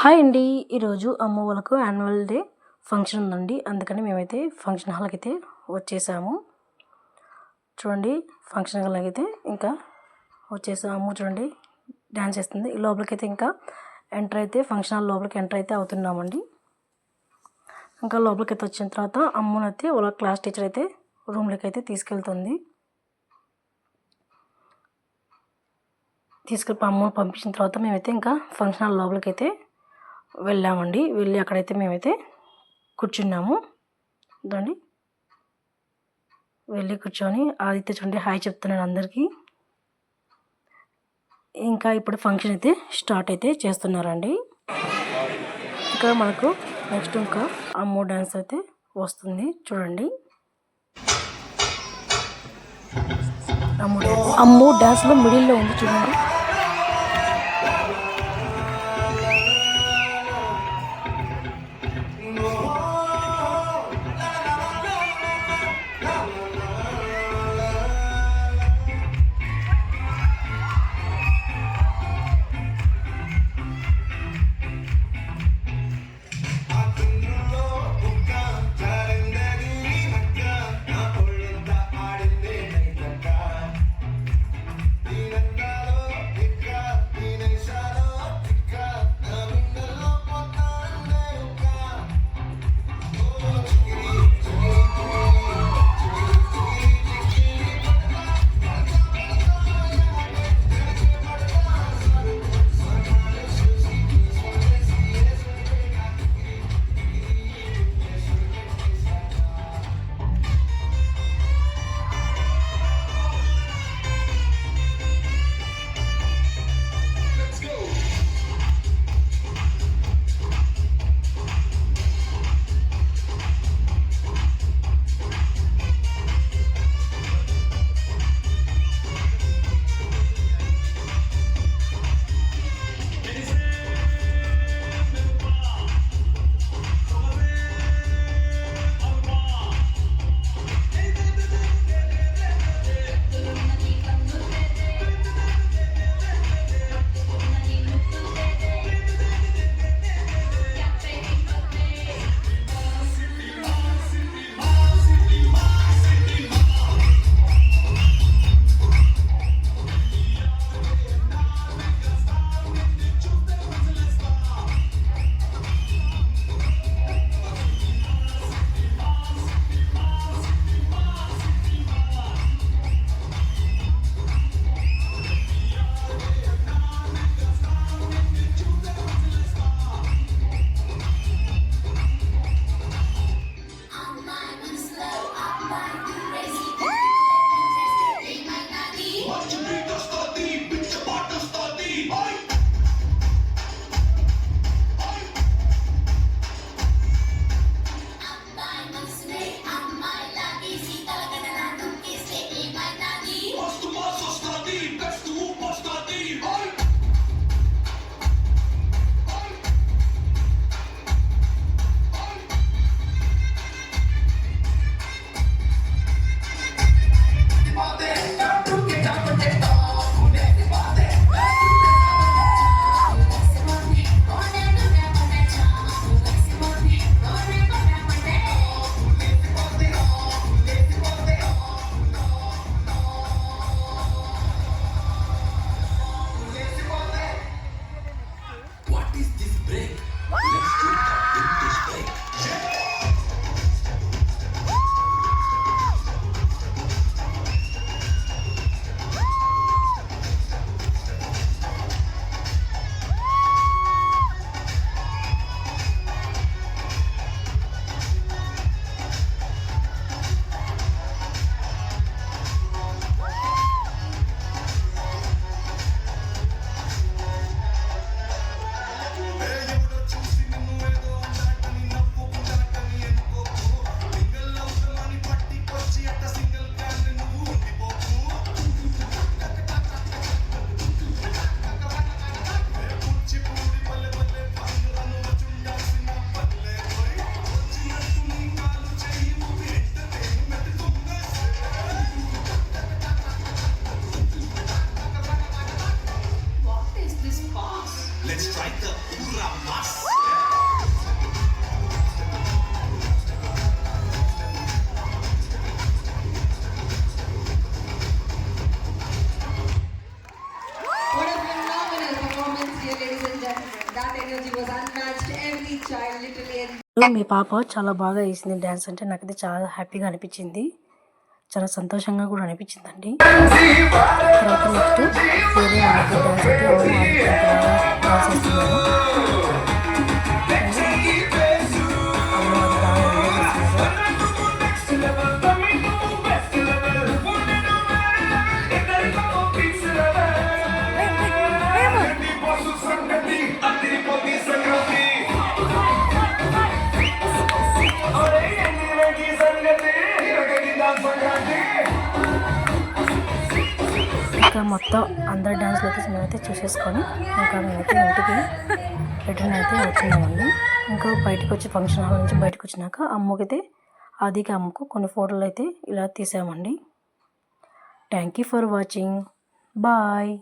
Hi అండి. ఈరోజు అమ్మ వాళ్ళకు యాన్యువల్ డే ఫంక్షన్ ఉందండి. అందుకని మేమైతే ఫంక్షన్ హాల్కి అయితే వచ్చేసాము. చూడండి, ఫంక్షన్ హాల్కి అయితే ఇంకా వచ్చేసాము. చూడండి, డ్యాన్స్ చేస్తుంది. లోపలికైతే ఇంకా ఫంక్షన్ హాల్ లోపలికి ఎంటర్ అయితే అవుతున్నామండి. ఇంకా లోపలికైతే వచ్చిన తర్వాత అమ్మనైతే వాళ్ళ క్లాస్ టీచర్ అయితే రూమ్లోకి అయితే తీసుకెళ్తుంది. అమ్మను పంపించిన తర్వాత మేమైతే ఇంకా ఫంక్షన్ హాల్ లోపలికి అయితే వెళ్ళామండి. వెళ్ళి అక్కడైతే మేమైతే కూర్చున్నాము. చూడండి, వెళ్ళి కూర్చొని ఆదిత్య చూడండి హాయ్ చెప్తున్నాను అందరికీ. ఇంకా ఇప్పుడు ఫంక్షన్ అయితే స్టార్ట్ అయితే చేస్తున్నారండి. ఇక్కడ మనకు నెక్స్ట్ ఇంకా అమ్మో డ్యాన్స్ అయితే వస్తుంది. చూడండి, అమ్మో డ్యాన్స్లో మిడిల్లో ఉంది. చూడండి, That energy was unmatched. Every child literally. మీ పాప చాలా బాగా వేసింది డ్యాన్స్ అంటే నాకైతే చాలా హ్యాపీగా అనిపించింది, చాలా సంతోషంగా కూడా అనిపించిందండి. తర్వాత నెక్స్ట్ వేరే వాళ్ళకి డ్యాన్స్ అయితే డ్యాన్స్ చేస్తున్నాను. అమ్మ అది బాగా ఎంజాయ్ చేస్తున్నారు. ఇంకా మొత్తం అందరి డ్యాన్స్లు అయితే మేమైతే చూసేసుకొని ఇంకా మేమైతే ఇంటికి రిటర్న్ అయితే వచ్చినామండి. ఇంకా బయటకు వచ్చి ఫంక్షన్ హాల్ నుంచి బయటకు వచ్చినాక అమ్మకైతే ఆదికి అమ్మకు కొన్ని ఫోటోలు అయితే ఇలా తీసామండి. Thank you for watching. Bye.